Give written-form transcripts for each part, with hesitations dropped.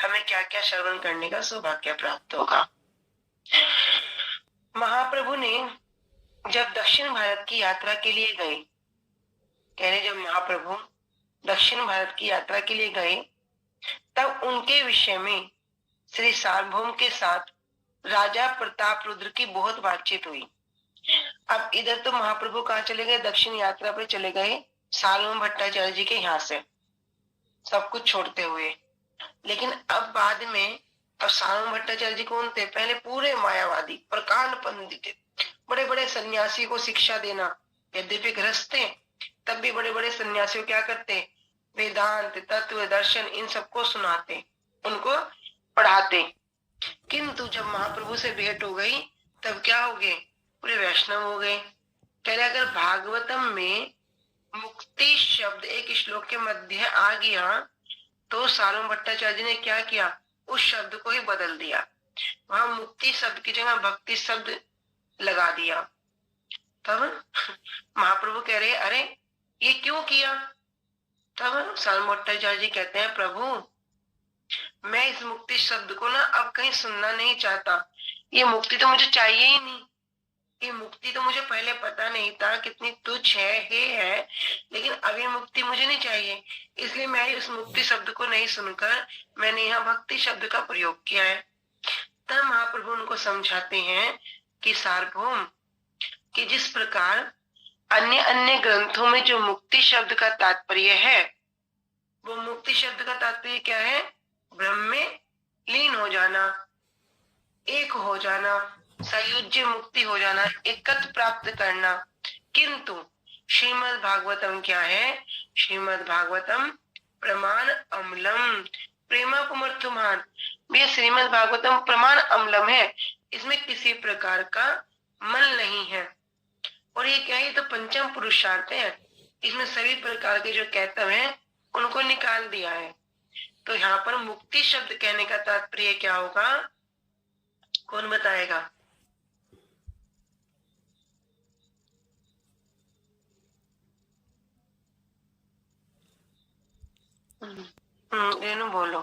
हमें क्या क्या श्रवण करने का सौभाग्य प्राप्त होगा। महाप्रभु ने जब दक्षिण भारत की यात्रा के लिए गए, जब महाप्रभु दक्षिण भारत की यात्रा के लिए गए, तब उनके विषय में श्री सार्वभौम के साथ राजा प्रताप रुद्र की बहुत बातचीत हुई। अब इधर तो महाप्रभु कहाँ चले गए, दक्षिण यात्रा पर चले गए सार्वभौम भट्टाचार्य जी के यहाँ से सब कुछ छोड़ते हुए। लेकिन अब बाद में, अब सार्वभौम भट्टाचार्य जी कौन थे, पहले पूरे मायावादी प्रकांड पंडित, बड़े बड़े सन्यासी को शिक्षा देना, यद्यपि गृहस्थ थे तब भी बड़े बड़े सन्यासी क्या करते, वेदांत तत्व दर्शन इन सबको सुनाते, उनको पढ़ाते। किंतु जब महाप्रभु से भेंट हो गई तब क्या हो गए, पूरे वैष्णव हो गए। कह रहे अगर भागवतम में मुक्ति शब्द एक श्लोक के मध्य आ गया तो सार्वभौम भट्टाचार्य जी ने क्या किया, उस शब्द को ही बदल दिया, वहां मुक्ति शब्द की जगह भक्ति शब्द लगा दिया। तब महाप्रभु कह रहे अरे ये क्यों किया। तब सार्वभौम भट्टाचार्य जी कहते हैं प्रभु मैं इस मुक्ति शब्द को ना अब कहीं सुनना नहीं चाहता, ये मुक्ति तो मुझे चाहिए ही नहीं, ये मुक्ति तो मुझे पहले पता नहीं था कितनी तुच्छ है, लेकिन अभी मुक्ति मुझे नहीं चाहिए, इसलिए मैं इस मुक्ति शब्द को नहीं सुनकर मैंने यहाँ भक्ति शब्द का प्रयोग किया है। तब महाप्रभु उनको समझाते हैं कि सार्वभौम कि जिस प्रकार अन्य अन्य ग्रंथों में जो मुक्ति शब्द का तात्पर्य है, वो मुक्ति शब्द का तात्पर्य क्या है, ब्रह्म में लीन हो जाना, एक हो जाना, सायुज्य मुक्ति हो जाना, एकत्व प्राप्त करना। किंतु श्रीमद् भागवतम क्या है, श्रीमद् भागवतम प्रमाण अम्लम प्रेमापुमर्थमान, ये श्रीमद् भागवतम प्रमाण अम्लम है, इसमें किसी प्रकार का मल नहीं है। और ये क्या है, तो पंचम पुरुषार्थ है, इसमें सभी प्रकार के जो कहतव हैं उनको निकाल दिया है। तो यहाँ पर मुक्ति शब्द कहने का तात्पर्य क्या होगा, कौन बताएगा। रेनू बोलो।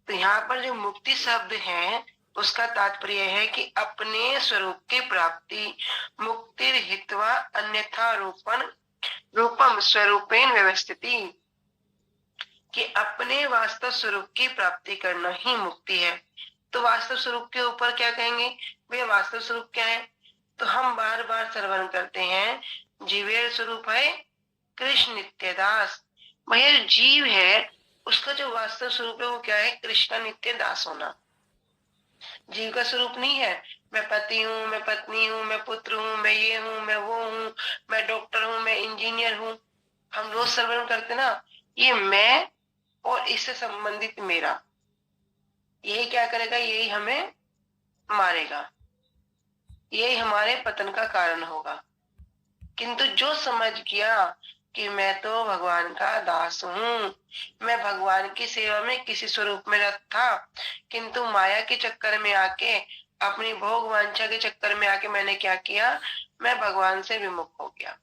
तो यहाँ पर जो मुक्ति शब्द है उसका तात्पर्य है कि अपने स्वरूप की प्राप्ति, मुक्ति हित्वा अन्यथा रूपम स्वरूपेण व्यवस्थिति, कि अपने वास्तव स्वरूप की प्राप्ति करना ही मुक्ति है। तो वास्तव स्वरूप के ऊपर क्या कहेंगे, वे वास्तव स्वरूप क्या है, तो हम बार बार श्रवण करते हैं जीवेर स्वरूप है कृष्ण नित्य दास। वह जीव है उसका जो वास्तव स्वरूप है वो क्या है, कृष्ण का नित्य दास होना। जीव का स्वरूप नहीं है मैं पति हूँ, मैं पत्नी हूँ, मैं पुत्र हूँ, मैं ये हूँ, मैं वो हूँ, मैं डॉक्टर हूँ, मैं इंजीनियर हूँ। हम रोज श्रवण करते ना, ये मैं और इससे संबंधित मेरा, यही क्या करेगा, यही हमें मारेगा, यही हमारे पतन का कारण होगा। किंतु जो समझ गया कि मैं तो भगवान का दास हूँ, मैं भगवान की सेवा में किसी स्वरूप में रत था, किंतु माया के चक्कर में आके, अपनी भोग वांछा के चक्कर में आके मैंने क्या किया, मैं भगवान से विमुख हो गया।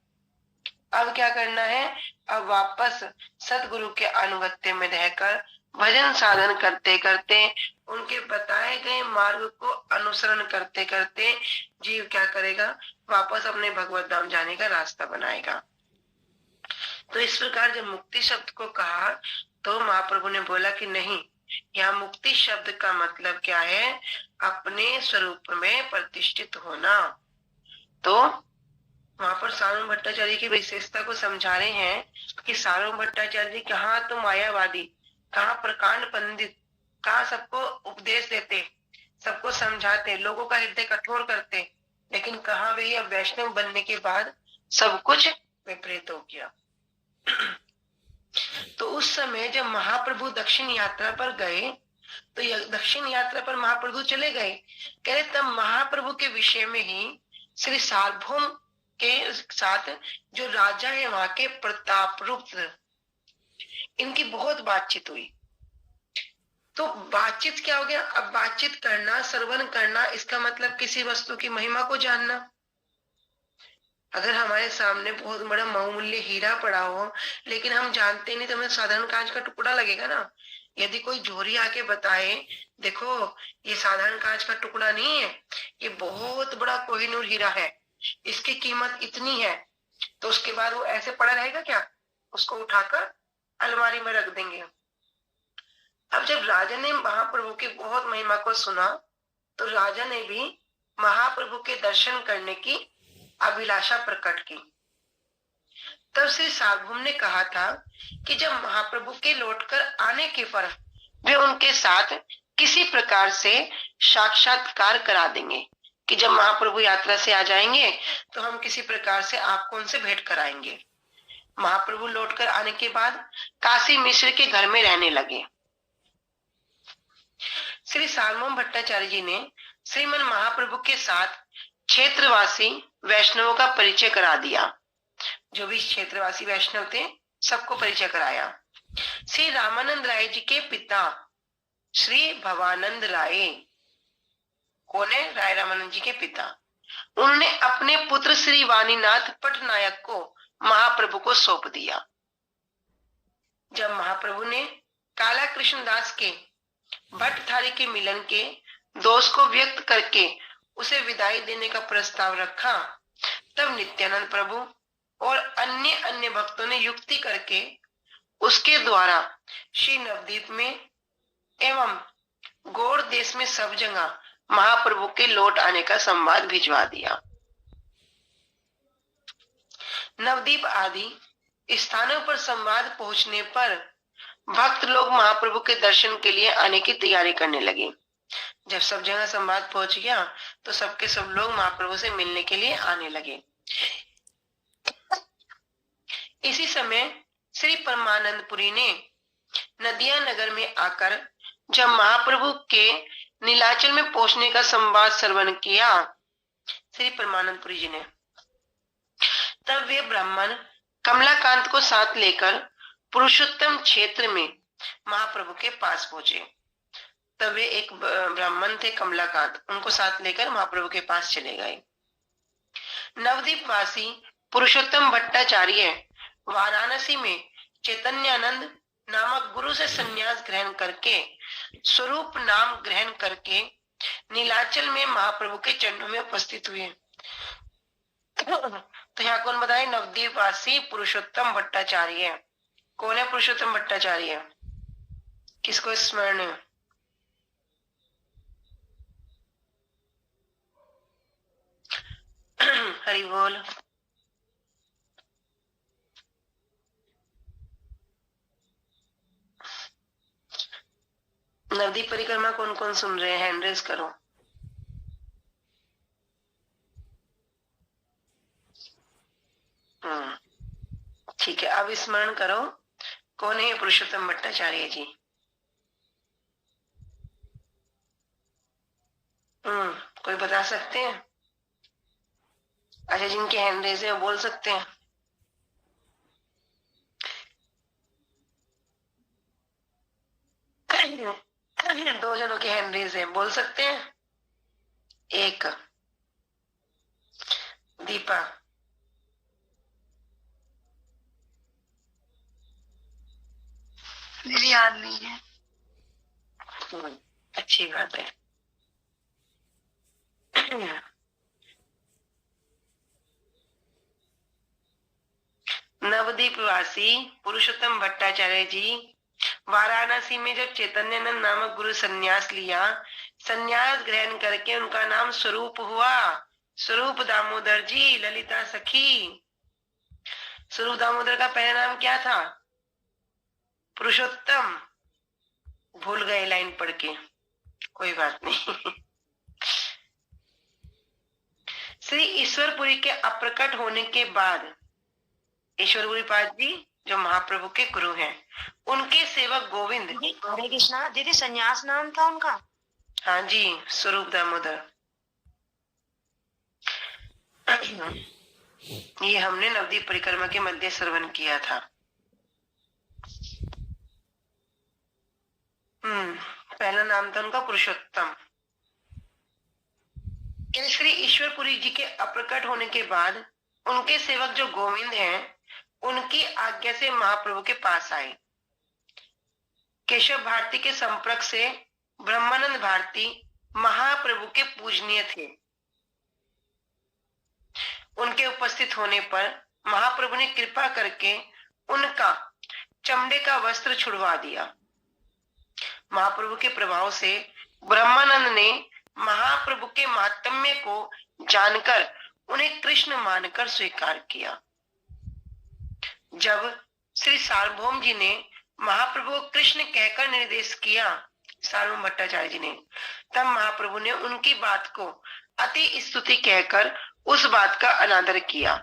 अब क्या करना है, अब वापस सतगुरु के अनुगत्य में रहकर भजन साधन करते करते, उनके बताए गए मार्ग को अनुसरण करते करते जीव क्या करेगा, वापस अपने भगवत धाम जाने का रास्ता बनाएगा। तो इस प्रकार जब मुक्ति शब्द को कहा तो महाप्रभु ने बोला कि नहीं, यहाँ मुक्ति शब्द का मतलब क्या है, अपने स्वरूप में प्रतिष्ठित होना। तो वहां पर सार्वभौम भट्टाचार्य की विशेषता को समझा रहे हैं कि सार्वभौम भट्टाचार्य जी कहाँ तो मायावादी, कहाँ प्रकांड पंडित, कहाँ सबको उपदेश देते, सबको समझाते, लोगों का हृदय कठोर करते, लेकिन कहाँ वे अब वैष्णव बनने के बाद सब कुछ विपरीत हो गया। तो उस समय जब महाप्रभु दक्षिण यात्रा पर गए, तो दक्षिण यात्रा पर महाप्रभु चले गए, कह रहे तब महाप्रभु के विषय में ही श्री सार्वभौम के साथ जो राजा है वहां के प्रतापरुद्र, इनकी बहुत बातचीत हुई। तो बातचीत क्या हो गया, अब बातचीत करना, श्रवण करना, इसका मतलब किसी वस्तु की महिमा को जानना। अगर हमारे सामने बहुत बड़ा बहुमूल्य हीरा पड़ा हो, लेकिन हम जानते नहीं, तो हमें साधारण कांच का टुकड़ा लगेगा ना। यदि कोई जोरी आके बताए, देखो ये साधारण कांच का टुकड़ा नहीं है, ये बहुत बड़ा कोहिनूर हीरा है, इसकी कीमत इतनी है, तो उसके बाद वो ऐसे पड़ा रहेगा क्या? उसको उठाकर अलमारी में रख देंगे। अब जब राजा ने महाप्रभु की बहुत महिमा को सुना, तो राजा ने भी महाप्रभु के दर्शन करने की अभिलाषा प्रकट की। तब श्री सार्वभौम ने कहा था कि जब महाप्रभु के लौटकर आने के पर वे उनके साथ किसी प्रकार से साक्षात्कार करा देंगे, कि जब महाप्रभु यात्रा से आ जाएंगे तो हम किसी प्रकार से आपको उनसे भेंट कराएंगे। महाप्रभु लौटकर आने के बाद काशी मिश्र के घर में रहने लगे। श्री सार्वभौम भट्टाचार्य जी ने श्रीमन महाप्रभु के साथ क्षेत्रवासी वैष्णवों का परिचय करा दिया। जो भी क्षेत्रवासी वैष्णव थे, सबको परिचय कराया। श्री रामानंद राय जी के पिता श्री भवानंद राय, कौन है? राय रामानंद जी के पिता। उन्होंने अपने पुत्र श्री वाणीनाथ पटनायक को महाप्रभु को सौंप दिया। जब महाप्रभु ने काला कृष्णदास के भट्टथारी के मिलन के दोष को व्यक्त करके उसे विदाई देने का प्रस्ताव रखा, तब नित्यानंद प्रभु और अन्य अन्य भक्तों ने युक्ति करके उसके द्वारा श्री नवद्वीप में एवं गौड़ देश में सब जगह महाप्रभु के लौट आने का संवाद भिजवा दिया। नवद्वीप आदि स्थानों पर संवाद पहुंचने पर भक्त लोग महाप्रभु के दर्शन के लिए आने की तैयारी करने लगे। जब सब जगह संवाद पहुंच गया, तो सबके सब लोग महाप्रभु से मिलने के लिए आने लगे। इसी समय श्री परमानंदपुरी ने नदिया नगर में आकर जब महाप्रभु के नीलाचल में पहुंचने का संवाद श्रवण किया, श्री परमानंदपुरी जी ने, तब वे ब्राह्मण कमलाकांत को साथ लेकर पुरुषोत्तम क्षेत्र में महाप्रभु के पास पहुंचे। तब वे एक ब्राह्मण थे कमलाकांत, उनको साथ लेकर महाप्रभु के पास चले गए। नवद्वीप वासी पुरुषोत्तम भट्टाचार्य वाराणसी में चैतन्यानंद नामक गुरु से संन्यास ग्रहण करके स्वरूप नाम ग्रहण करके नीलाचल में महाप्रभु के चरणों में उपस्थित हुए। तो यहाँ कौन बताए? नवद्वीप वासी पुरुषोत्तम भट्टाचार्य। कौन है पुरुषोत्तम भट्टाचार्य? किसको स्मरण है? हरि बोल। नवद्वीप परिक्रमा कौन कौन सुन रहे हैं? हैंड रेज करो। ठीक है, अब स्मरण करो, कौन है पुरुषोत्तम भट्टाचार्य जी? कोई बता सकते हैं? अच्छा, जिनके हैंड रेज है वो बोल सकते हैं। दो जनों के हैंड रेज है, बोल सकते हैं? एक दीपा, मेरी याद नहीं है। अच्छी बात है। नवद्वीप वासी पुरुषोत्तम भट्टाचार्य जी वाराणसी में जब चैतन्यानंद नामक गुरु संन्यास लिया, संन्यास ग्रहण करके उनका नाम स्वरूप हुआ। स्वरूप दामोदर जी, ललिता सखी। स्वरूप दामोदर का पहला नाम क्या था? पुरुषोत्तम। भूल गए लाइन पढ़ के, कोई बात नहीं। श्री ईश्वरपुरी के अप्रकट होने के बाद ईश्वरपुरी पाद जी जो महाप्रभु के गुरु हैं, उनके सेवक गोविंद। हरे कृष्णा। दीदी संन्यास नाम था उनका? हाँ जी, स्वरूप दामोदर। ये हमने नवद्वीप परिक्रमा के मध्य श्रवण किया था। पहला नाम था उनका पुरुषोत्तम। श्री ईश्वरपुरी जी के अप्रकट होने के बाद उनके सेवक जो गोविंद हैं, उनकी आज्ञा से महाप्रभु के पास आए। केशव भारती के संपर्क से ब्रह्मानंद भारती महाप्रभु के पूजनीय थे। उनके उपस्थित होने पर महाप्रभु ने कृपा करके उनका चमड़े का वस्त्र छुड़वा दिया। महाप्रभु के प्रभाव से ब्रह्मानंद ने महाप्रभु के महात्म्य को जानकर उन्हें कृष्ण मानकर स्वीकार किया। जब श्री सार्वभौम जी ने महाप्रभु को कृष्ण कहकर निर्देश किया, सार्वभौम भट्टाचार्य जी ने, तब महाप्रभु ने उनकी बात को अति स्तुति कहकर उस बात का अनादर किया।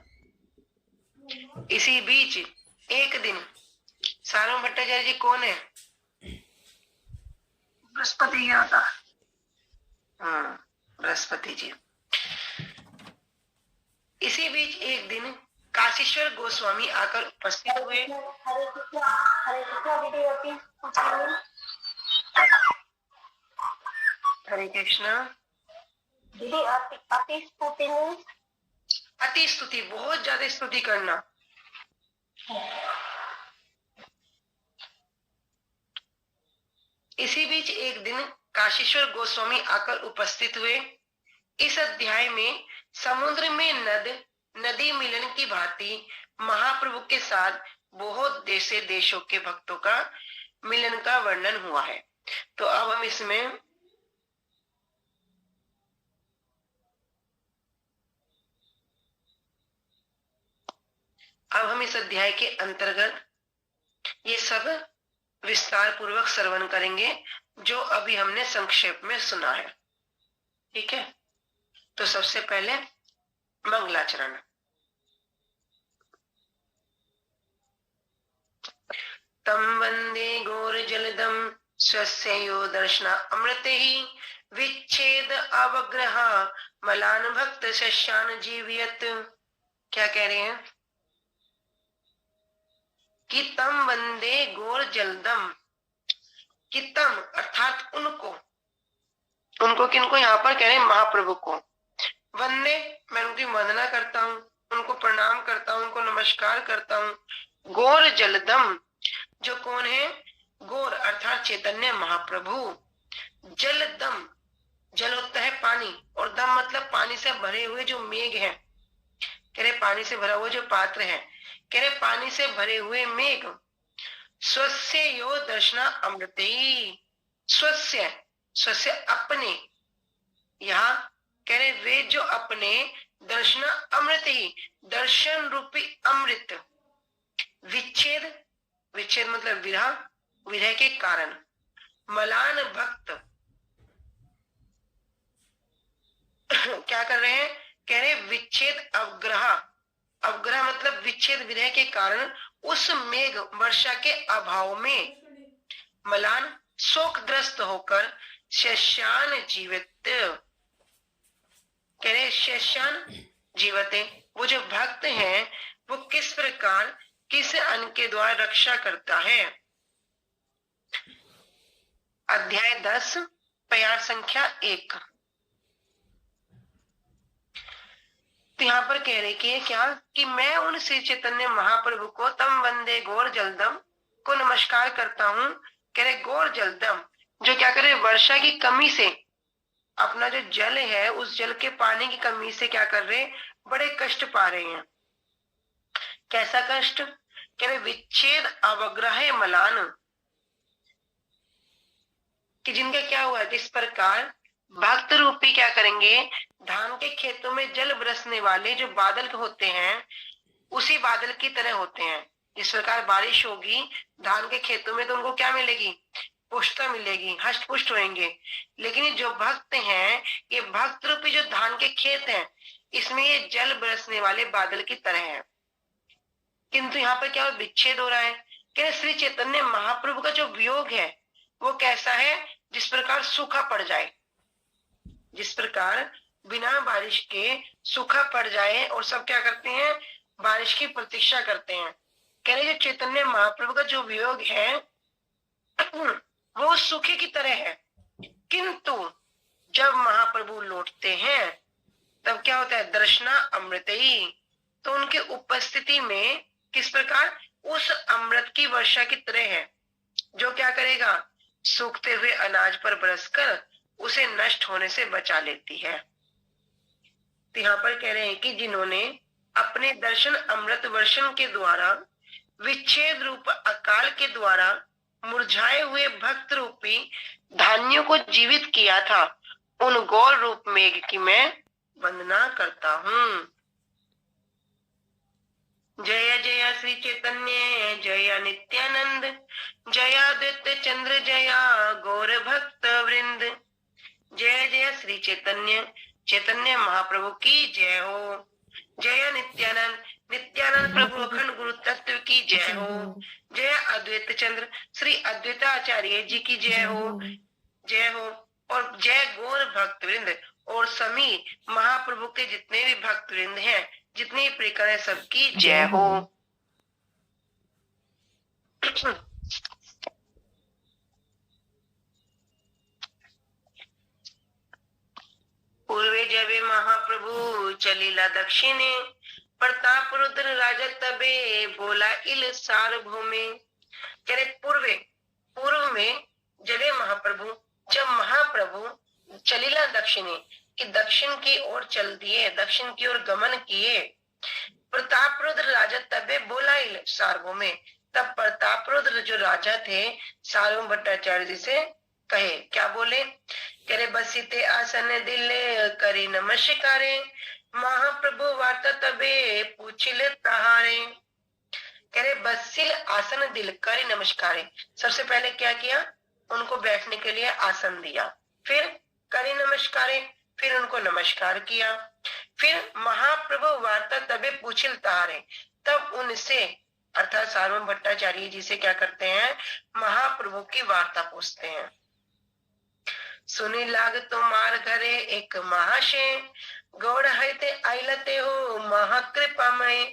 इसी बीच एक दिन, सार्वभौम भट्टाचार्य जी कौन है? बृहस्पति गया था। बृहस्पति जी। इसी बीच एक दिन काशीश्वर गोस्वामी आकर उपस्थित हुए। हरे कृष्णा। दीदी अति स्तुति में अति स्तुति, बहुत ज्यादा स्तुति करना। इसी बीच एक दिन काशीश्वर गोस्वामी आकर उपस्थित हुए। इस अध्याय में समुद्र में नदी मिलन की भांति महाप्रभु के साथ बहुत देशों के भक्तों का मिलन का वर्णन हुआ है। तो अब हम इसमें इस अध्याय के अंतर्गत ये सब विस्तार पूर्वक श्रवण करेंगे जो अभी हमने संक्षेप में सुना है। ठीक है, तो सबसे पहले मंगलाचरण। तम वंदे गौर जलदम स्वस्यो दर्शन अमृत ही विच्छेद अवग्रह मलान भक्त शस्यान जीवियत। क्या कह रहे हैं कि तम वंदे गौर जलदम, कि तम अर्थात उनको किनको यहाँ पर कह रहे हैं? महाप्रभु को। वंदे, मैं उनकी वंदना करता हूँ, उनको प्रणाम करता हूँ, उनको नमस्कार करता हूँ। गौर जलदम, जो कौन है? गौर अर्थात चैतन्य महाप्रभु। जलदम, जल होता है पानी, और दम मतलब पानी से भरे हुए जो मेघ है। कह रहे पानी से भरा हुआ जो पात्र है, कह रहे पानी से भरे हुए मेघ। स्वस्य यो दर्शना अमृति, स्वस्य अपने, यहाँ कह रहे वे जो अपने दर्शना अमृत ही, दर्शन रूपी अमृत। विच्छेद मतलब विरह के कारण। मलान भक्त क्या कर रहे हैं? कह रहे विच्छेद अवग्रह मतलब विच्छेद विरह के कारण उस मेघ वर्षा के अभाव में मलान शोकग्रस्त होकर शस्यान जीवित, कह रहे शस्यान जीवते, वो जो भक्त हैं वो किस प्रकार किस अन्न के द्वारा रक्षा करता है। अध्याय 10 प्यार संख्या 1। तो यहाँ पर कह रहे कि क्या कि मैं उन श्री चैतन्य महाप्रभु को तम वंदे गौर जलदम को नमस्कार करता हूँ। कह रहे गौर जलदम, जो क्या करे वर्षा की कमी से अपना जो जल है उस जल के पानी की कमी से क्या कर रहे, बड़े कष्ट पा रहे हैं। कैसा कष्ट? कह रहे विच्छेद अवग्रह मलान, कि जिनका क्या हुआ, जिस प्रकार भक्त रूपी क्या करेंगे, धान के खेतों में जल बरसने वाले जो बादल होते हैं उसी बादल की तरह होते हैं। जिस प्रकार बारिश होगी धान के खेतों में तो उनको क्या मिलेगी? पुष्टता मिलेगी, हष्ट पुष्ट होंगे। लेकिन ये जो भक्त हैं, ये भक्त रूपी जो धान के खेत हैं, इसमें ये जल बरसने वाले बादल की तरह है। किंतु यहाँ पर क्या विच्छेद हो रहा है? क्या श्री चैतन्य महाप्रभु का जो वियोग है वो कैसा है? जिस प्रकार सूखा पड़ जाए, जिस प्रकार बिना बारिश के सूखा पड़ जाए और सब क्या करते हैं? बारिश की प्रतीक्षा करते हैं। कह रहे जो चैतन्य महाप्रभु का जो वियोग है वो सूखे की तरह है। किंतु जब महाप्रभु लौटते हैं तब क्या होता है? दर्शना अमृत ही, तो उनकी उपस्थिति में किस प्रकार उस अमृत की वर्षा की तरह है, जो क्या करेगा, सूखते हुए अनाज पर बरसकर उसे नष्ट होने से बचा लेती है। तो यहाँ पर कह रहे हैं कि जिन्होंने अपने दर्शन अमृत वर्षण के द्वारा विच्छेद रूप अकाल के द्वारा मुरझाए हुए भक्त रूपी धान्यों को जीवित किया था, उन गौर रूप मेघ की मैं वंदना करता हूँ। जय जय श्री चैतन्य जय नित्यानंद, जय अद्वैत चंद्र जय गौर भक्त वृंद। जय जय श्री चैतन्य चैतन्य महाप्रभु की जय हो। जय नित्यानंद नित्यानंद प्रभु अखंड गुरु तत्व की जय हो। जय अद्वैत चंद्र श्री अद्वैताचार्य जी की जय हो, जय हो। और जय गौर भक्त वृंद और सभी महाप्रभु के जितने भी भक्त वृंद हैं, जितनी प्रियकर है, सबकी जय हो। पूर्वे जबे महाप्रभु चलीला दक्षिणे, प्रताप रुद्र राजा तबे बोला इल सार्वभौमे। चले पूर्व में जबे महाप्रभु, जब महाप्रभु चलीला दक्षिणे कि दक्षिण की ओर चल दिए, दक्षिण की ओर गमन किए, प्रताप रुद्र राजा तबे बोला इल सार्वभौमे, तब प्रताप रुद्र जो राजा थे सार्वभौम भट्टाचार्य जी से कहे, क्या बोले, करे बसीते आसन दिल करी नमस्कारे, महाप्रभु वार्ता तबे पूछिले तहारे। करे बसिल आसन दिल करी नमस्कारे, सबसे पहले क्या किया, उनको बैठने के लिए आसन दिया, फिर करी नमस्कारे, फिर उनको नमस्कार किया, फिर महाप्रभु वार्ता तबे पूछिल तहारे, तब उनसे अर्थात सार्वभौम भट्टाचार्य जी से क्या करते हैं, महाप्रभु की वार्ता पूछते हैं। सुनी लाग तुम्हार घरे एक महाशय, गौड़ है आइलते हो महाकृपामय।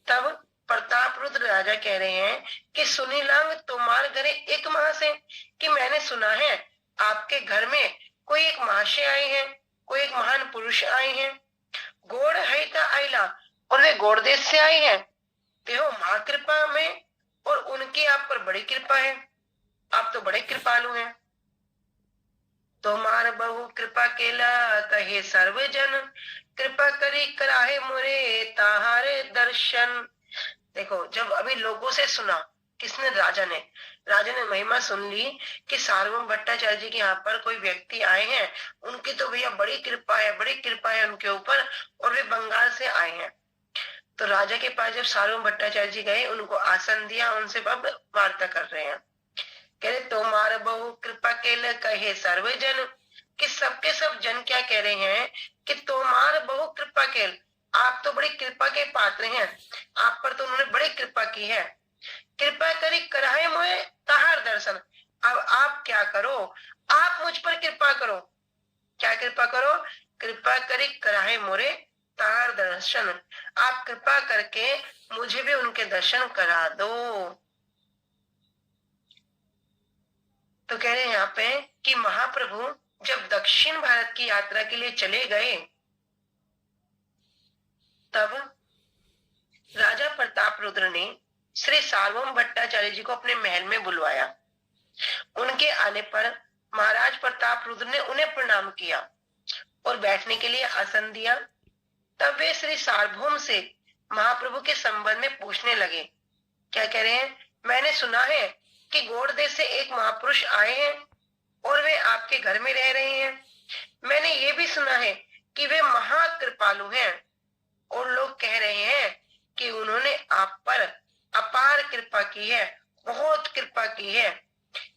तब प्रताप रुद्र राजा कह रहे हैं कि सुनी लाग तुम्हार घरे एक महाशय, कि मैंने सुना है आपके घर में कोई एक महाशय आए हैं, कोई एक महान पुरुष आए हैं। गौड़ है आइला, और वे गौड़ देश से आए हैं। देखो महाकृपा में, और उनकी आप पर बड़ी कृपा है, आप तो बड़े कृपालु हैं। तुम्हार बहु कृपा केला कहे सर्वजन, कृपा करी कराहे मोरे ताहारे दर्शन। देखो जब अभी लोगों से सुना, किसने, राजा ने महिमा सुन ली कि सार्वभौम भट्टाचार्य जी के यहाँ पर कोई व्यक्ति आए हैं, उनकी तो भैया बड़ी कृपा है उनके ऊपर, और वे बंगाल से आए हैं। तो राजा के पास जब सार्वभौम भट्टाचार्य जी गए, उनको आसन दिया, उनसे अब वार्ता कर रहे हैं। कह रहे तुम्हार बहु कृपा केल कहे सर्वजन, कि सबके सब जन क्या कह रहे हैं कि तुम्हार बहु कृपा केल, आप तो बड़ी कृपा के पात्र हैं, आप पर तो उन्होंने बड़ी कृपा की है। कृपा करी कराहे मोए तहार दर्शन, अब आप क्या करो, आप मुझ पर कृपा करो। क्या कृपा करो, कृपा करी कराहे मोरे तार दर्शन, आप कृपा करके मुझे भी उनके दर्शन करा दो। तो कह रहे हैं यहाँ पे कि महाप्रभु जब दक्षिण भारत की यात्रा के लिए चले गए, तब राजा प्रताप रुद्र ने श्री सार्वभौम भट्टाचार्य जी को अपने महल में बुलवाया। उनके आने पर महाराज प्रताप रुद्र ने उन्हें प्रणाम किया और बैठने के लिए आसन दिया। तब वे श्री सार्वभौम से महाप्रभु के संबंध में पूछने लगे। क्या कह रहे हैं, मैंने सुना है कि गौड़ देश से एक महापुरुष आए हैं और वे आपके घर में रह रहे हैं। मैंने ये भी सुना है कि वे महाकृपालु हैं, और लोग कह रहे हैं कि उन्होंने आप पर अपार कृपा की है, बहुत कृपा की है,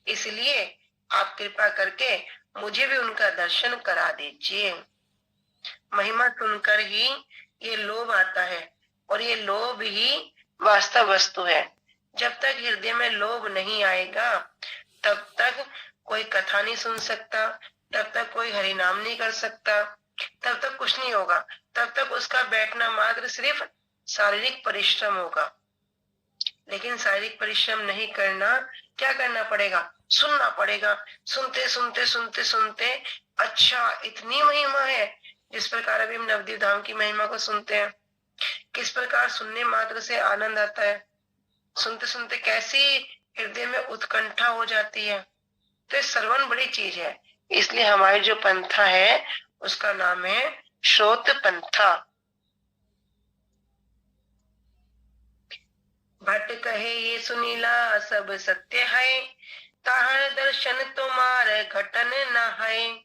इसलिए आप कृपा करके मुझे भी उनका दर्शन करा दीजिए। महिमा सुनकर ही ये लोभ आता है, और ये लोभ ही वास्तव वस्तु है। जब तक हृदय में लोभ नहीं आएगा, तब तक कोई कथा नहीं सुन सकता, तब तक कोई हरि नाम नहीं कर सकता, तब तक कुछ नहीं होगा। तब तक उसका बैठना मात्र सिर्फ शारीरिक परिश्रम होगा। लेकिन शारीरिक परिश्रम नहीं करना, क्या करना पड़ेगा, सुनना पड़ेगा। सुनते सुनते सुनते सुनते अच्छा इतनी महिमा है, जिस प्रकार अभी हम नवद्वीप धाम की महिमा को सुनते हैं, किस प्रकार सुनने मात्र से आनंद आता है, सुनते सुनते कैसी हृदय में उत्कंठा हो जाती है। तो ये श्रवण बड़ी चीज है, इसलिए हमारी जो पंथा है उसका नाम है श्रोत पंथा। भट्ट कहे ये सुनीला सब सत्य है, ताहर दर्शन तुम्हार घटन न है।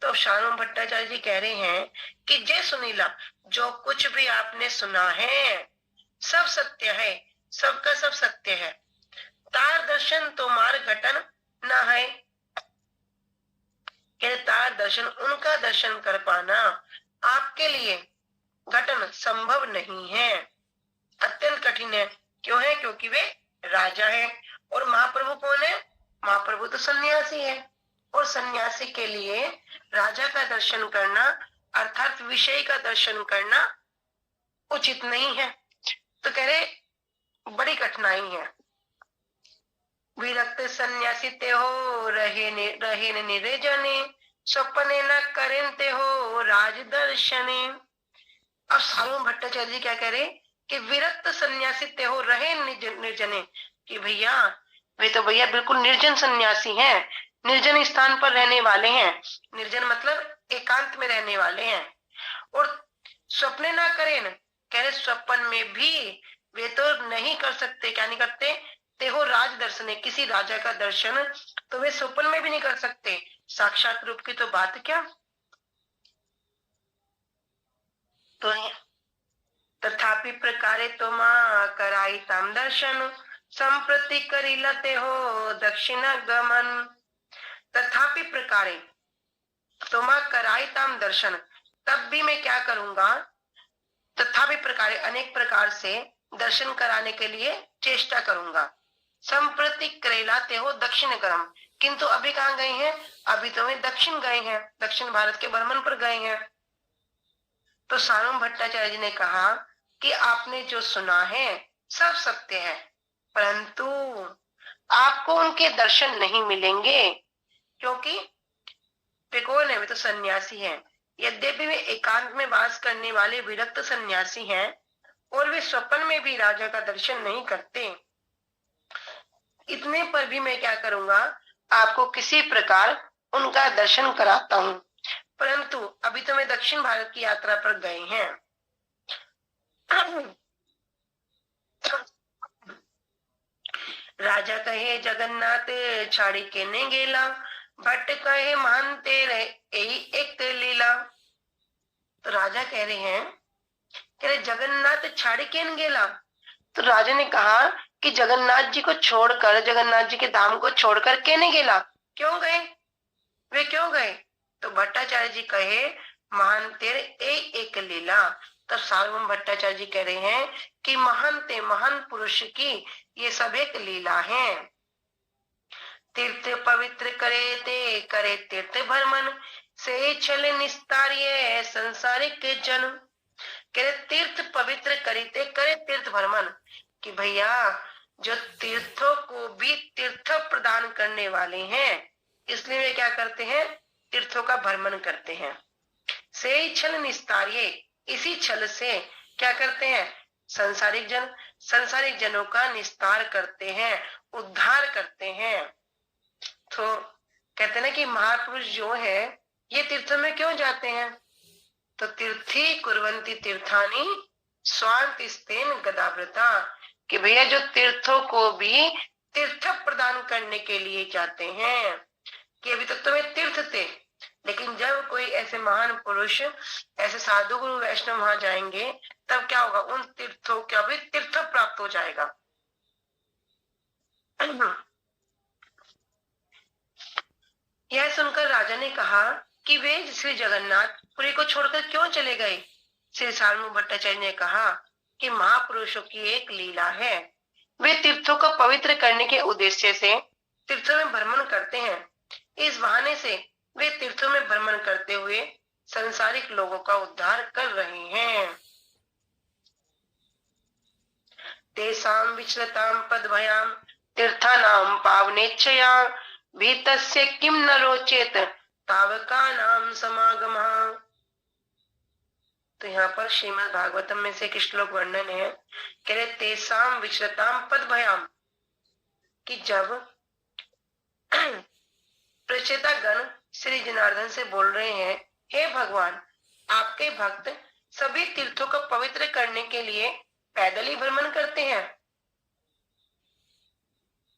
तो शानू भट्टाचार्य जी कह रहे हैं कि जय सुनीला, जो कुछ भी आपने सुना है सब सत्य है, सबका सब सत्य है। तार दर्शन तुम्हार घटन न है, तार दर्शन उनका दर्शन कर पाना आपके लिए घटन संभव नहीं है, अत्यंत कठिन है। क्यों है? क्योंकि वे राजा है। और महाप्रभु कौन है? महाप्रभु तो सन्यासी है, और सन्यासी के लिए राजा का दर्शन करना अर्थात विषय का दर्शन करना उचित नहीं है। तो कह रहे बड़ी कठिनाई है। विरक्त सन्यासी ते हो रहे निर्जने, स्वप्ने न करें हो राज दर्शने। अब सालू भट्टाचार्य जी क्या कह रहे कि विरक्त सन्यासी ते हो रहे निर्जने, कि भैया वे तो भैया बिल्कुल निर्जन सन्यासी हैं, निर्जन स्थान पर रहने वाले हैं। निर्जन मतलब एकांत में रहने वाले हैं। और स्वप्ने ना करें, कह रहे स्वप्न में भी वे तो नहीं कर सकते। क्या नहीं करते? ते हो राज दर्शन, किसी राजा का दर्शन तो वे स्वप्न में भी नहीं कर सकते, साक्षात रूप की तो बात क्या। तो तथापि प्रकारे तो मां कराई ताम दर्शन, संप्रति करी लते हो दक्षिण गमन। तथापि प्रकारे तो मां कराई ताम दर्शन, तब भी मैं क्या करूंगा, तथापि प्रकारे अनेक प्रकार से दर्शन कराने के लिए चेष्टा करूंगा। संप्रति करेलाते हो दक्षिण गरम, किंतु अभी कहाँ गए हैं? अभी तो वे दक्षिण गए हैं, दक्षिण भारत के भ्रमण पर गए हैं। तो सारूम भट्टाचार्य जी ने कहा कि आपने जो सुना है सब सत्य है, परंतु आपको उनके दर्शन नहीं मिलेंगे, क्योंकि वे कौन है? वे तो सन्यासी हैं। यद्यपि वे एकांत में वास करने वाले विरक्त सन्यासी हैं, और वे स्वप्न में भी राजा का दर्शन नहीं करते। इतने पर भी मैं क्या करूंगा, आपको किसी प्रकार उनका दर्शन कराता हूं। परंतु अभी तो मैं दक्षिण भारत की यात्रा पर गए हैं। राजा कहे जगन्नाथ छाड़ी के ने गेला, भट्ट कहे मान तेरे यही एक लीला। तो राजा कह रहे हैं कि जगन्नाथ छाड़ी के न गेला। तो राजा ने कहा कि जगन्नाथ जी को छोड़कर, जगन्नाथ जी के धाम को छोड़कर कहने गेला, क्यों गए? वे क्यों गए? तो भट्टाचार्य जी कहे महान तेरे एक लीला। तब सार्वभौम भट्टाचार्य जी कह रहे हैं कि महान पुरुष की ये सब एक लीला है। तीर्थ पवित्र करे तीर्थ भ्रमण, से छल निस्तारिये संसारिक जन। कह तीर्थ पवित्र करे तीर्थ भ्रमण, कि भैया जो तीर्थों को भी तीर्थ प्रदान करने वाले हैं, इसलिए वे क्या करते हैं? तीर्थों का भ्रमण करते हैं। से छल निस्तारिये, इसी छल से क्या करते हैं? संसारिक जनों का निस्तार करते हैं, उद्धार करते हैं। तो कहते हैं कि महापुरुष जो है ये तीर्थों में क्यों जाते हैं? तो तीर्थी कुर्वन्ति तीर्थानी स्वांतिस्तेन गदाव्रता, कि भैया जो तीर्थों को भी तीर्थ प्रदान करने के लिए जाते हैं। कि अभी तक तो वे तीर्थ थे, लेकिन जब कोई ऐसे महान पुरुष, ऐसे साधु गुरु वैष्णव वहां जाएंगे, तब क्या होगा? उन तीर्थों का भी तीर्थ प्राप्त हो जाएगा। यह सुनकर राजा ने कहा कि वे श्री जगन्नाथपुरी को छोड़कर क्यों चले गए? श्री सालमू भट्टाचार्य ने कहा कि महापुरुषों की एक लीला है, वे तीर्थों को पवित्र करने के उद्देश्य से तीर्थों में भ्रमण करते हैं। इस बहाने से वे तीर्थों में भ्रमण करते हुए संसारिक लोगों का उद्धार कर रहे हैं। तेषां विचलतां पदभयां तीर्थानां पावनेच्छया, भीतस्य किम न रोचेत तावका नाम समागमः। तो यहाँ पर श्रीमद् भागवतम में से एक श्लोक वर्णन है, कह रहे तेसाम विचरताम पद भयाम, कि जब प्रचेता गण श्री जनार्दन से बोल रहे हैं, हे भगवान, आपके भक्त सभी तीर्थों को पवित्र करने के लिए पैदल ही भ्रमण करते हैं,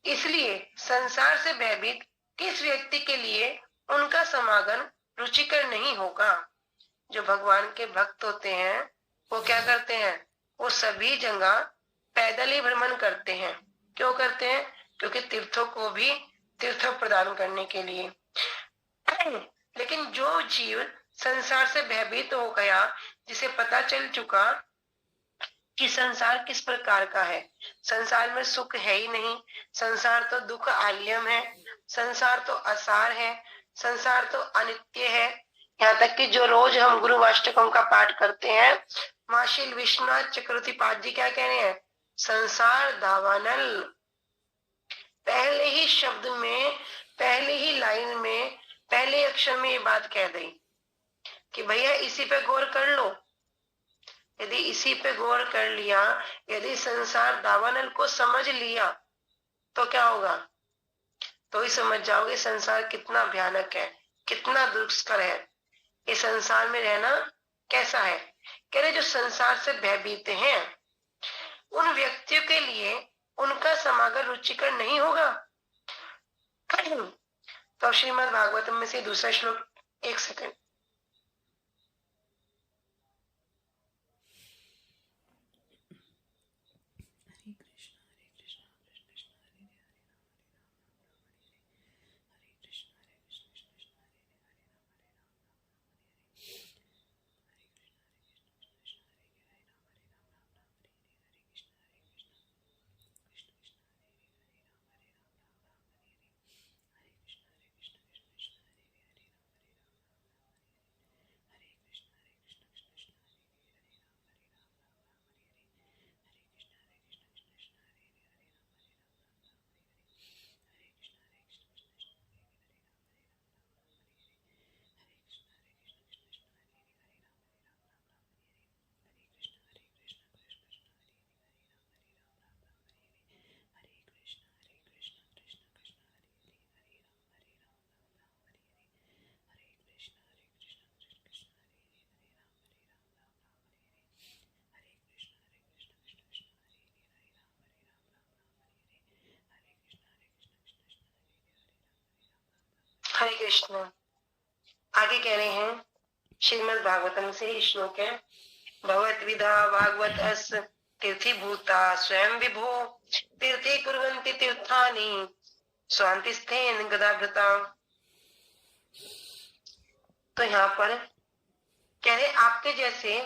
इसलिए संसार से भयभीत किस व्यक्ति के लिए उनका समागम रुचिकर नहीं होगा। जो भगवान के भक्त होते हैं वो क्या करते हैं, वो सभी जगह पैदल ही भ्रमण करते हैं। क्यों करते हैं? क्योंकि तीर्थों को भी तीर्थ प्रदान करने के लिए। लेकिन जो जीव संसार से भयभीत हो गया, जिसे पता चल चुका कि संसार किस प्रकार का है, संसार में सुख है ही नहीं, संसार तो दुख आलियम है, संसार तो असार है, संसार तो अनित्य है। यहाँ तक कि जो रोज हम गुरु वाष्टकम का पाठ करते हैं, माशील विश्वनाथ चक्रवर्ती पाद जी क्या कह रहे हैं, संसार दावानल। पहले ही शब्द में, पहले ही लाइन में, पहले अक्षर में ये बात कह दी कि भैया इसी पे गौर कर लो। यदि इसी पे गौर कर लिया, यदि संसार दावानल को समझ लिया, तो क्या होगा, तो ही समझ जाओगे संसार कितना भयानक है, कितना दुष्कर है, ये संसार में रहना कैसा है। कह रहे जो संसार से भयभीत हैं, उन व्यक्तियों के लिए उनका समागम रुचिकर नहीं होगा। तो श्रीमद् भागवतम में से दूसरा श्लोक, एक सेकंड। हरे कृष्ण। आगे कह रहे हैं श्रीमद् भागवतम से श्लोक है, भगवत विधा भागवत अस तीर्थी भूता स्वयं विभो तीर्थी कुर्वन्ति तीर्थानि स्वांति स्थेन गदाभृता। तो यहाँ पर कह रहे आपके जैसे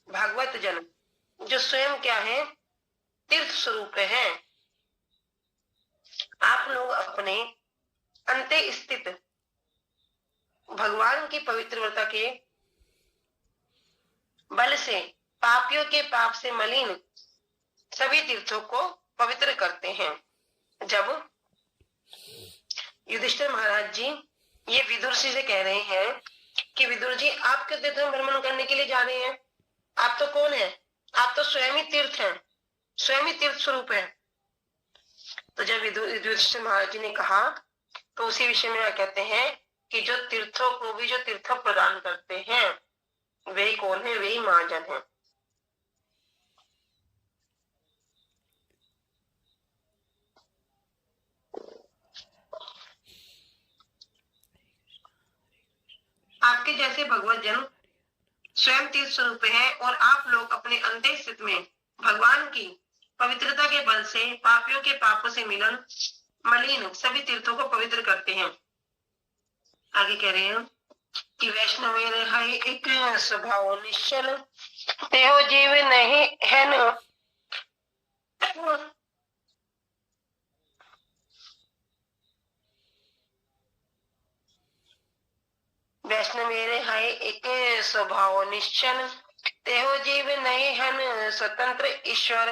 भागवत जन जो स्वयं क्या है, तीर्थ स्वरूप है, आप लोग अपने अंते स्थित भगवान की पवित्रता के बल से पापियों के पाप से मलिन सभी तीर्थों को पवित्र करते हैं। जब युधिष्ठिर महाराज जी ये विदुर जी से कह रहे हैं कि विदुर जी आप क्यों तीर्थ में भ्रमण करने के लिए जा रहे हैं, आप तो कौन है, आप तो स्वयं ही तीर्थ हैं, स्वयं ही तीर्थ स्वरूप है। तो जब युधिष्ठिर महाराज जी ने कहा, तो उसी विषय में क्या कहते हैं कि जो तीर्थों को भी जो तीर्थ प्रदान करते हैं वही कौन है, वही महाजन है। आपके जैसे भगवत जन स्वयं तीर्थ स्वरूप है और आप लोग अपने अंतिम स्थिति में भगवान की पवित्रता के बल से पापियों के पापों से मलिन सभी तीर्थों को पवित्र करते हैं। आगे कह रहे हैं कि वैष्णव है एक स्वभाव निश्चल तेहो जीव नहीं है न, वैष्णव है एक स्वभाव निश्चल तेहो जीव नहीं है न स्वतंत्र ईश्वर।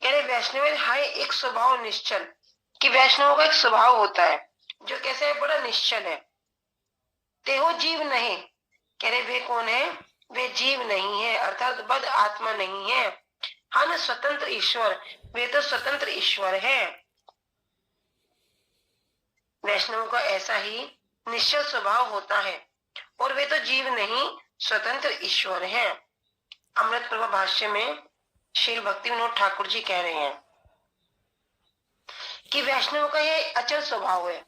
कह रहे वैष्णव है एक स्वभाव निश्चल, कि वैष्णव का एक स्वभाव होता है जो कैसे है, बड़ा निश्चल है। तेहो जीव नहीं, कह रहे वे कौन है, वे जीव नहीं है, अर्थात बद्ध आत्मा नहीं है। हम स्वतंत्र ईश्वर, वे तो स्वतंत्र ईश्वर है। वैष्णव का ऐसा ही निश्चल स्वभाव होता है और वे तो जीव नहीं, स्वतंत्र ईश्वर है। अमृत प्रभा भाष्य में श्री भक्ति विनोद ठाकुर जी कह रहे हैं कि वैष्णव का यह अचल स्वभाव है।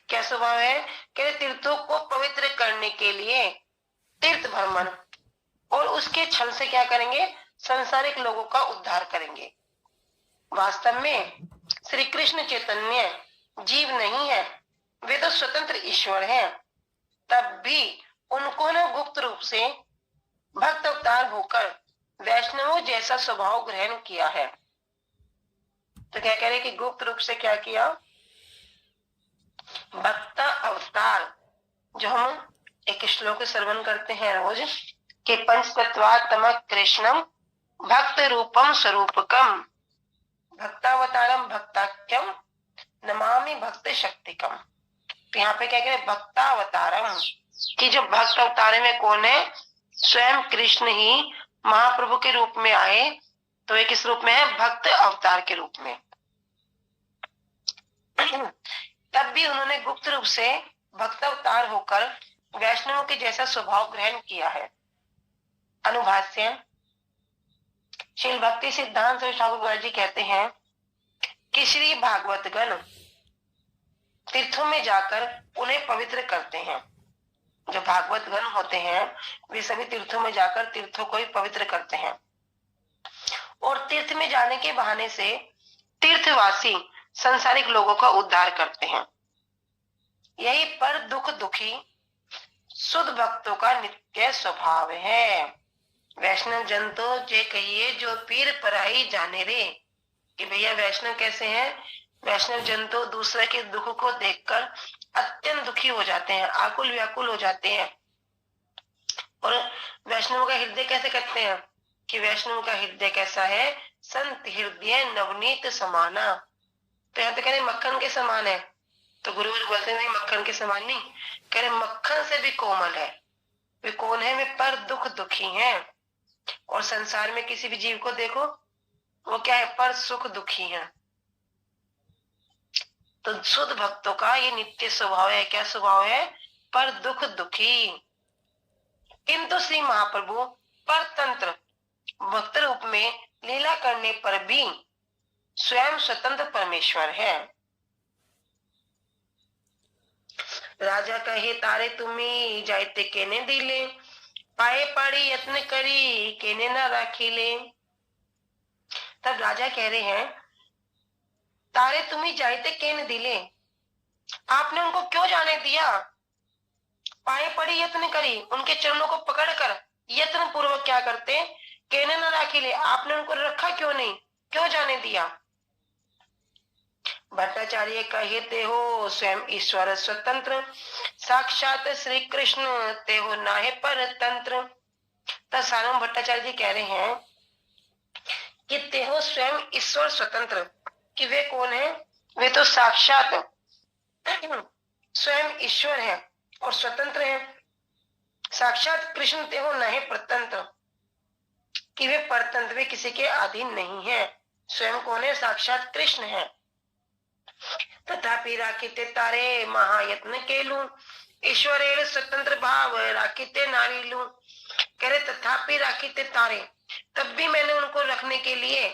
क्या स्वभाव है? कि तीर्थों को पवित्र करने के लिए तीर्थ भ्रमण और उसके छल से क्या करेंगे? संसारिक लोगों का उद्धार करेंगे। वास्तव में श्री कृष्ण चैतन्य जीव नहीं है, वे तो स्वतंत्र ईश्वर हैं। तब भी उनको न गुप्त रूप से भक्त अवतार होकर वैष्णवों जैसा स्वभाव ग्रहण किया है। तो क्या कह रहे कि गुप्त रूप से क्या किया? भक्त अवतार, जो हम एक श्लोक श्रवण करते हैं रोज कि पंचतत्वात्म कृष्णम भक्त रूपम स्वरूपकम भक्तावतारम भक्ताख्यम नमामि भक्त शक्तिकम। तो यहाँ पे क्या कह रहे? भक्तावतारम, कि जो भक्त अवतार में कौन है? स्वयं कृष्ण ही महाप्रभु के रूप में आए। तो ये किस रूप में है? भक्त अवतार के रूप में। तब भी उन्होंने गुप्त रूप से भक्त अवतार होकर वैष्णव के जैसा स्वभाव ग्रहण किया है। अनुभाष्य श्री भक्ति सिद्धांत ठाकुर जी कहते हैं कि श्री भागवत गण तीर्थों में जाकर उन्हें पवित्र करते हैं। जो भागवत गण होते हैं वे सभी तीर्थों में जाकर तीर्थों को ही पवित्र करते हैं और तीर्थ में जाने के बहाने से तीर्थवासी संसारिक लोगों का उद्धार करते हैं। यही पर दुख दुखी शुद्ध भक्तों का नित्य स्वभाव है। वैष्णव जन तो जे कहिए जो पीर पराई जाने रे, कि भैया वैष्णव कैसे हैं? वैष्णव जन तो दूसरे के दुख को देखकर अत्यंत दुखी हो जाते हैं, आकुल व्याकुल हो जाते हैं। और वैष्णव का हृदय कैसे कहते हैं कि वैष्णव का हृदय कैसा है? संत हृदय नवनीत समाना। तो यहाँ तो कह रहे मक्खन के समान है। तो गुरुवर बोलते नहीं मक्खन के समान नहीं, कह रहे मक्खन से भी कोमल है। वे कौन है? वे पर दुख दुखी हैं। और संसार में किसी भी जीव को देखो, वो क्या है? पर सुख दुखी है। तो शुद्ध भक्तों का ये नित्य स्वभाव है। क्या स्वभाव है? पर दुख दुखी। किंतु श्री महाप्रभु परतंत्र भक्त रूप में लीला करने पर भी स्वयं स्वतंत्र परमेश्वर है। राजा कहे तारे तुम्ही जायते केने दिले, पाए पाड़ी यत्न करी केने न राखी ले। तब राजा कह रहे हैं तारे तुम्ही जायते केने दिले, आपने उनको क्यों जाने दिया? पाए पड़ी यत्न करी, उनके चरणों को पकड़कर यत्न पूर्वक क्या करते? केने न राखी ले, आपने उनको रखा क्यों नहीं? क्यों जाने दिया? भट्टाचार्य कहते हो स्वयं ईश्वर स्वतंत्र, साक्षात श्री कृष्ण ते हो नाहे पर तंत्र। तब सार्वभौम भट्टाचार्य जी कह रहे हैं कि ते हो स्वयं ईश्वर स्वतंत्र, कि वे कौन है? वे तो साक्षात स्वयं ईश्वर है और स्वतंत्र है। साक्षात कृष्ण ते हो नाहे परतंत्र, कि वे परतंत्र, वे किसी के अधीन नहीं है। स्वयं कौन है? साक्षात कृष्ण है। तथापि राखीते तारे महायत्न केलू, ईश्वरेर स्वतंत्र भाव राखीते नारीलू। कह रहे तथापि राखीते तारे, तब भी मैंने उनको रखने के लिए,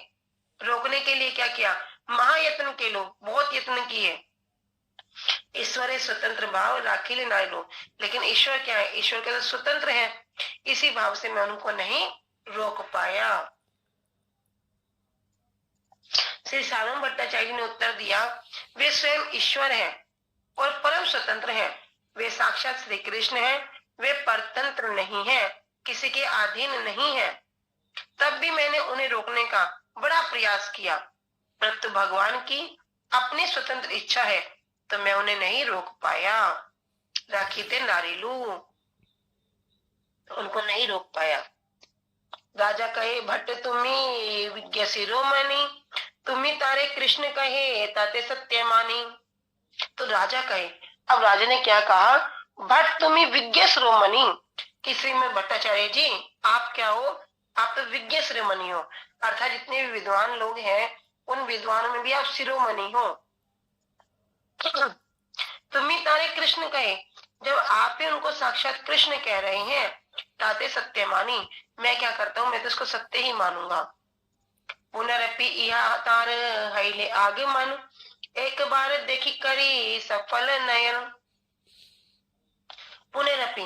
रोकने के लिए क्या किया? महायत्न केलू, बहुत यत्न किए। ईश्वर स्वतंत्र भाव राखीले नारीलू, लेकिन ईश्वर क्या है? ईश्वर के तो स्वतंत्र है, इसी भाव से मैं उनको नहीं रोक पाया। श्री सार्वभौम भट्टाचार्य ने उत्तर दिया वे स्वयं ईश्वर हैं और परम स्वतंत्र हैं। वे साक्षात श्री कृष्ण हैं, वे परतंत्र नहीं है, किसी के अधीन नहीं है। तब भी मैंने उन्हें रोकने का बड़ा प्रयास किया, परंतु भगवान की अपनी स्वतंत्र इच्छा है तो मैं उन्हें नहीं रोक पाया। राखीते नारीलू, उनको नहीं रोक पाया। राजा कहे भट्ट तुम्ही विज्ञ शिरोमणि, तुम्ही तारे कृष्ण कहे ताते सत्य मानी। तो राजा कहे, अब राजा ने क्या कहा? भट्ट तुम्ही विज्ञ शिरोमणि, कि श्रीमद भट्टाचार्य जी आप क्या हो, आप तो विज्ञ शिरोमणि हो, अर्थात जितने भी विद्वान लोग हैं उन विद्वानों में भी आप शिरोमणि हो। तुम्हें तारे कृष्ण कहे, जब आप ही उनको साक्षात कृष्ण कह रहे हैं ताते सत्य मानी, मैं क्या करता हूँ, मैं तो उसको सत्य ही मानूंगा। पुनरपि इहा तार हैले आगमन, एक बार देखी करी सफल नयन। पुनरपि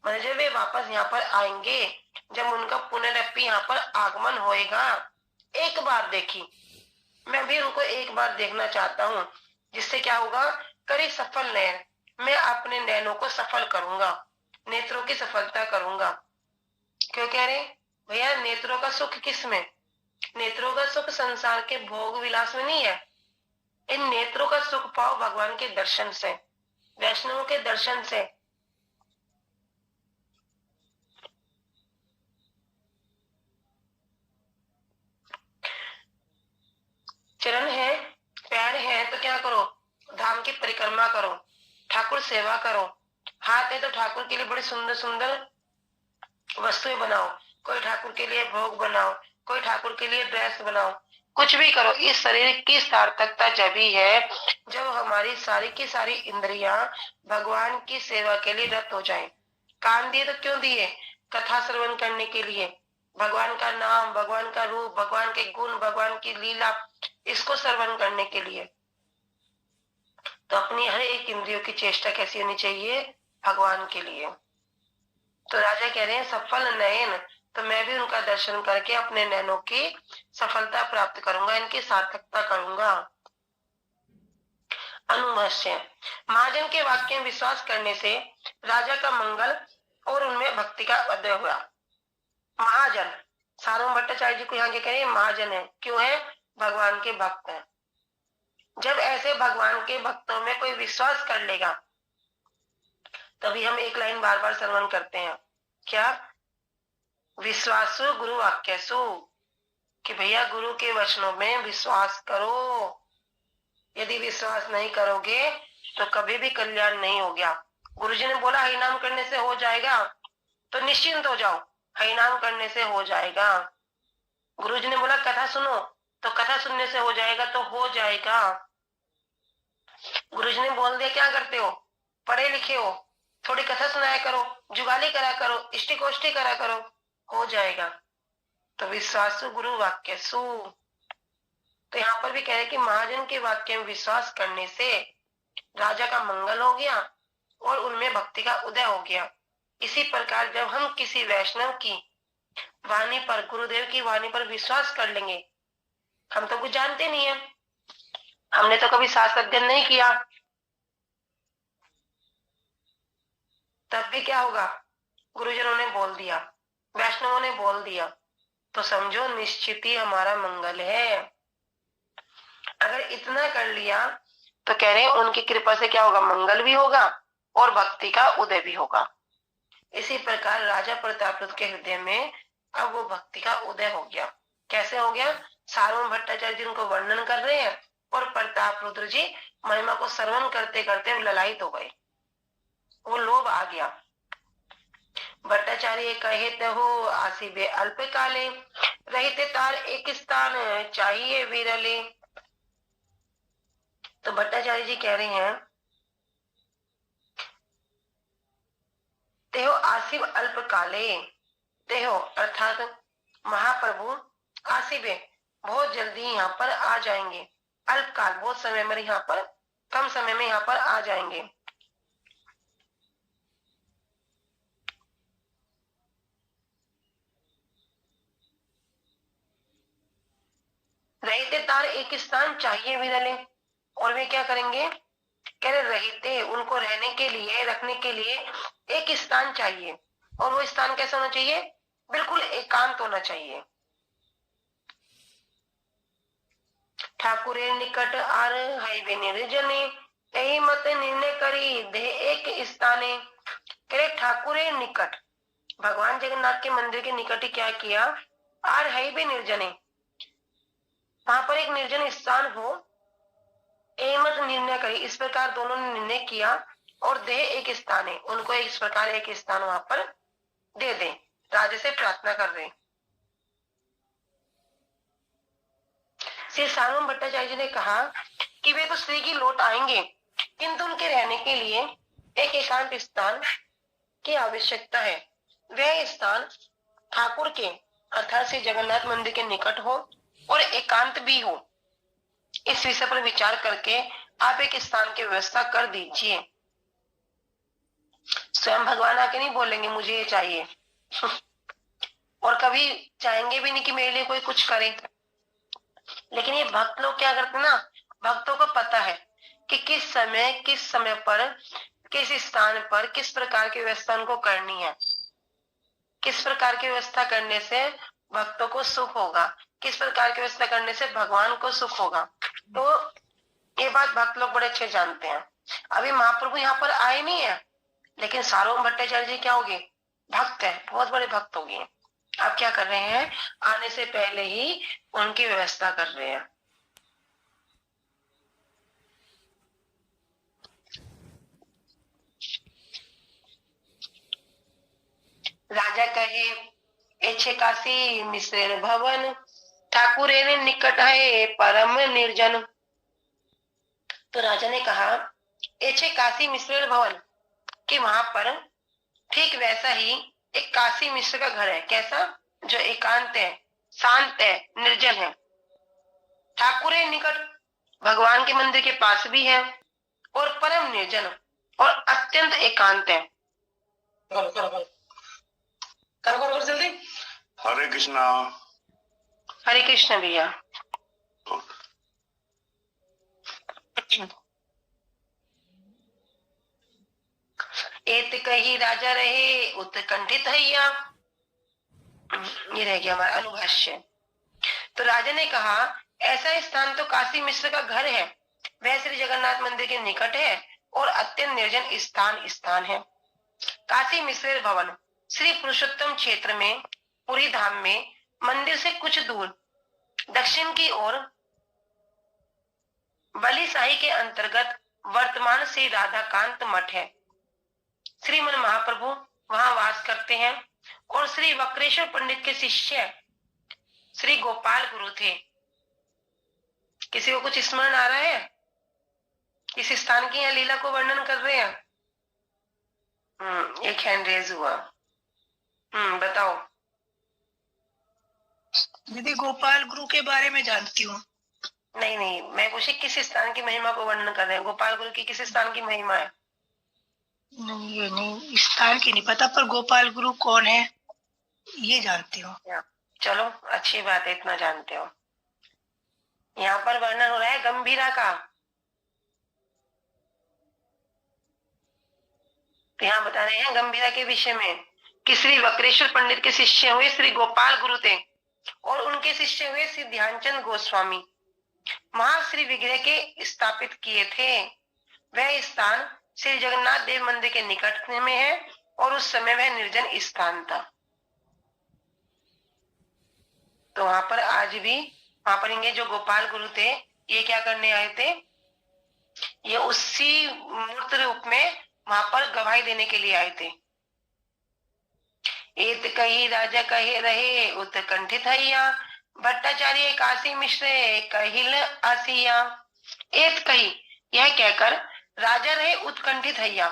मतलब जब वे वापस यहाँ पर आएंगे, जब उनका पुनरपि यहाँ पर आगमन होएगा, एक बार देखी, मैं भी उनको एक बार देखना चाहता हूँ, जिससे क्या होगा, करी सफल नयन, मैं अपने नयनों को सफल करूंगा, नेत्रों की सफलता करूंगा। क्यों कह रहे भैया, नेत्रों का सुख किसमें, नेत्रों का सुख संसार के भोग विलास में नहीं है। इन नेत्रों का सुख पाओ भगवान के दर्शन से, वैष्णवों के दर्शन से। चरण है, पैर है, तो क्या करो, धाम की परिक्रमा करो, ठाकुर सेवा करो। हाथ है तो ठाकुर के लिए बड़ी सुंदर सुंदर वस्तुएं बनाओ, कोई ठाकुर के लिए भोग बनाओ, कोई ठाकुर के लिए ड्रेस बनाओ, कुछ भी करो। इस शरीर की सार्थकता जब ही है जब हमारी सारी की सारी इंद्रियां भगवान की सेवा के लिए रत हो जाए। कान दिए तो क्यों दिए, कथा श्रवण करने के लिए, भगवान का नाम, भगवान का रूप, भगवान के गुण, भगवान की लीला, इसको श्रवण करने के लिए। तो अपनी हर एक इंद्रियों की चेष्टा कैसी होनी चाहिए, भगवान के लिए। तो राजा कह रहे हैं सफल नयन, तो मैं भी उनका दर्शन करके अपने नयनों की सफलता प्राप्त करूंगा, इनकी सार्थकता करूंगा। अनुभाष्य, महाजन के वाक्य में विश्वास करने से राजा का मंगल और उनमें भक्ति का उदय हुआ। महाजन, सार्वभौम भट्टाचार्य जी को यहाँ के कह रहे हैं महाजन है, क्यों है, भगवान के भक्त है। जब ऐसे भगवान के भक्तों में कोई विश्वास कर लेगा, तभी हम एक लाइन बार बार श्रवण करते हैं, क्या, विश्वासु गुरु वाक्यसु, कि भैया गुरु के वचनों में विश्वास करो। यदि विश्वास नहीं करोगे तो कभी भी कल्याण नहीं हो गया। गुरुजी ने बोला हरिनाम करने से हो जाएगा, तो निश्चिंत हो जाओ, हरिनाम करने से हो जाएगा। गुरुजी ने बोला कथा सुनो, तो कथा सुनने से हो जाएगा, तो हो जाएगा। गुरुजी ने बोल दिया क्या करते हो, पढ़े लिखे हो, थोड़ी कथा सुनाया करो, जुगाली करा करो, इष्टि कोष्टि करा करो, हो जाएगा। तो विश्वासु गुरु वाक्यसु, तो यहाँ पर भी कह रहे कि महाजन के वाक्य में विश्वास करने से राजा का मंगल हो गया और उनमें भक्ति का उदय हो गया। इसी प्रकार जब हम किसी वैष्णव की वाणी पर, गुरुदेव की वाणी पर विश्वास कर लेंगे, हम तो कुछ जानते नहीं है, हमने तो कभी शास्त्र अध्ययन नहीं किया, तब भी क्या होगा, गुरुजनों ने बोल दिया, वैष्णवों ने बोल दिया, तो समझो निश्चित ही हमारा मंगल है। अगर इतना कर लिया तो कह रहे हैं उनकी कृपा से क्या होगा, मंगल भी होगा और भक्ति का उदय भी होगा। इसी प्रकार राजा प्रतापरुद्र के हृदय में अब वो भक्ति का उदय हो गया। कैसे हो गया, सार्वभौम भट्टाचार्य जी उनको वर्णन कर रहे हैं और प्रतापरुद्र जी महिमा को श्रवण करते करते ललायित हो गए, वो लोभ आ गया। भट्टाचार्य कहे हो आसिबे अल्प काले, रहते तार एक स्थान चाहिए विरले। तो भट्टाचार्य जी कह रहे हैं तेहो आसिब अल्प काले, तेहो अर्थात महाप्रभु आसिबे बहुत जल्दी यहाँ पर आ जाएंगे, अल्प काल बहुत समय में, यहाँ पर कम समय में यहाँ पर आ जाएंगे। रहते तार एक स्थान चाहिए विरले, और वे क्या करेंगे, कह रहे रहते उनको रहने के लिए, रखने के लिए एक स्थान चाहिए, और वो स्थान कैसा होना चाहिए, बिल्कुल एकांत होना चाहिए। ठाकुरे निकट आर हाईवे निर्जने, यही मत निर्णय करी दे एक स्थाने। कह रहे ठाकुरे निकट, भगवान जगन्नाथ के मंदिर के निकट ही क्या किया, आर हाईवे निर्जने, वहां पर एक निर्जन स्थान हो, मत निर्णय करी, इस प्रकार दोनों ने निर्णय किया, और देह एक स्थान है, उनको इस प्रकार एक स्थान वहां पर दे दे, राजा से प्रार्थना कर रहे। श्री सार्वभौम भट्टाचार्य जी ने कहा कि वे तो श्री की लौट आएंगे, किंतु उनके रहने के लिए एक एकांत स्थान की आवश्यकता है। वह स्थान ठाकुर के अर्थात श्री जगन्नाथ मंदिर के निकट हो और एकांत भी हो। इस विषय पर विचार करके आप एक स्थान की व्यवस्था कर दीजिए। स्वयं भगवान आके नहीं बोलेंगे मुझे ये चाहिए और कभी चाहेंगे भी नहीं कि मेरे लिए कोई कुछ करे। लेकिन ये भक्त लोग क्या करते हैं ना, भक्तों को पता है कि किस समय पर किस स्थान पर किस प्रकार की व्यवस्था उनको करनी है, किस प्रकार की व्यवस्था करने से भक्तों को सुख होगा, किस प्रकार की व्यवस्था करने से भगवान को सुख होगा। तो ये बात भक्त लोग बड़े अच्छे जानते हैं। अभी महाप्रभु यहाँ पर आए नहीं है, लेकिन सार्वभौम भट्टाचार्य जी क्या हो गए, भक्त है, बहुत बड़े भक्त हो गए। आप क्या कर रहे हैं, आने से पहले ही उनकी व्यवस्था कर रहे हैं। राजा कहे एछे काशी मिश्रेर भवन, ठाकुरे ने निकट है परम निर्जन। तो राजा ने कहा एछे काशी मिश्रेर भवन, कि वहां पर ठीक वैसा ही एक काशी मिश्र का घर है। कैसा, जो एकांत है, शांत है, निर्जन है। ठाकुरे निकट, भगवान के मंदिर के पास भी है, और परम निर्जन और अत्यंत एकांत है। करो करो करो करो करो जल्दी। हरे कृष्णा। हरे कृष्ण भैया। एत कही राजा रहे उत्कंठित हैया। ये रह गया हमारा अनुभाष्य। तो राजा ने कहा ऐसा स्थान तो काशी मिश्र का घर है, वह श्री जगन्नाथ मंदिर के निकट है और अत्यंत निर्जन स्थान है। काशी मिश्र भवन श्री पुरुषोत्तम क्षेत्र में पुरी धाम में मंदिर से कुछ दूर दक्षिण की ओर बलिसाही के अंतर्गत वर्तमान श्री राधाकांत मठ है। श्रीमन महाप्रभु वहां वास करते हैं और श्री वक्रेश्वर पंडित के शिष्य श्री गोपाल गुरु थे। किसी को कुछ स्मरण आ रहा है, इस स्थान की या लीला को वर्णन कर रहे हैं? एक हैंड रेज हुआ। बताओ। दीदी गोपाल गुरु के बारे में जानती हूँ। नहीं, मैं पूछी किस स्थान की महिमा को वर्णन कर रहे हैं, गोपाल गुरु की किस स्थान की महिमा है? नहीं, ये नहीं, स्थान की नहीं पता, पर गोपाल गुरु कौन है ये जानती हूँ। चलो अच्छी बात है, इतना जानते हो। यहाँ पर वर्णन हो रहा है गंभीरा का। तो यहाँ बता रहे हैं गंभीरा के विषय में कि श्री वक्रेश्वर पंडित के शिष्य हुए श्री गोपाल गुरु थे और उनके शिष्य हुए श्री ध्यानचंद गोस्वामी। वहां श्री विग्रह के स्थापित किए थे। वह स्थान श्री जगन्नाथ देव मंदिर के निकट में है और उस समय वह निर्जन स्थान था। तो वहां पर आज भी वहां पर इनके जो गोपाल गुरु थे, ये क्या करने आए थे, ये उसी मूर्त रूप में वहां पर गवाही देने के लिए आए थे। एत कही राजा कहे रहे उत्कंठित हैया, भट्टाचार्य काशी मिश्र कहिल आसिया। एत कही, यह कहकर राजा रहे उत्कंठित हैया।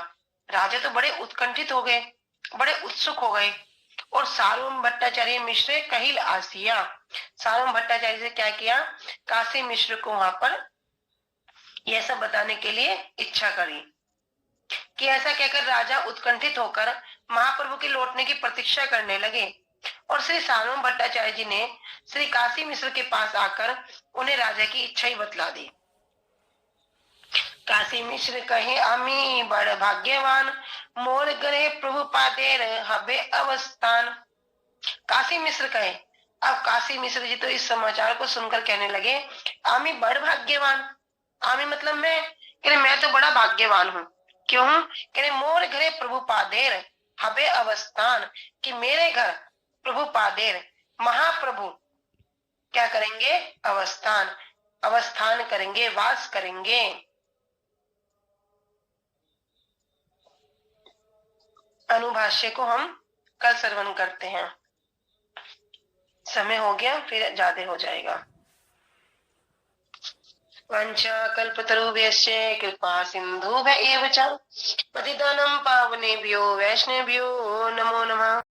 राजा तो बड़े उत्कंठित हो गए, बड़े उत्सुक हो गए। और सार्वभौम भट्टाचार्य मिश्र कहिल आसिया, सार्वभौम भट्टाचार्य से क्या किया, काशी मिश्र को वहां पर यह सब बताने के लिए इच्छा करी। कि ऐसा कहकर राजा उत्कंठित होकर महाप्रभु के लौटने की प्रतीक्षा करने लगे और श्री सार्वभौम भट्टाचार्य जी ने श्री काशी मिश्र के पास आकर उन्हें राजा की इच्छा ही बतला दी। काशी मिश्र कहे आमी बड़ भाग्यवान, मोर गृह प्रभु पादेर हबे अवस्थान। काशी मिश्र कहे, अब काशी मिश्र जी तो इस समाचार को सुनकर कहने लगे आमी बड़ भाग्यवान। आमी मतलब मैं तो बड़ा भाग्यवान हूँ। क्यों? कह मोर घरे प्रभु पादेर हबे अवस्थान, कि मेरे घर प्रभु पादेर महाप्रभु क्या करेंगे, अवस्थान करेंगे, वास करेंगे। अनुभाष्य को हम कल श्रवण करते हैं। समय हो गया, फिर ज्यादा हो जाएगा। वाञ्छा कल्पतरुभ्यश्च कृपा सिन्धुभ्य एव च पतितानां पावनेभ्यो वैष्णवेभ्यो नमो नमः।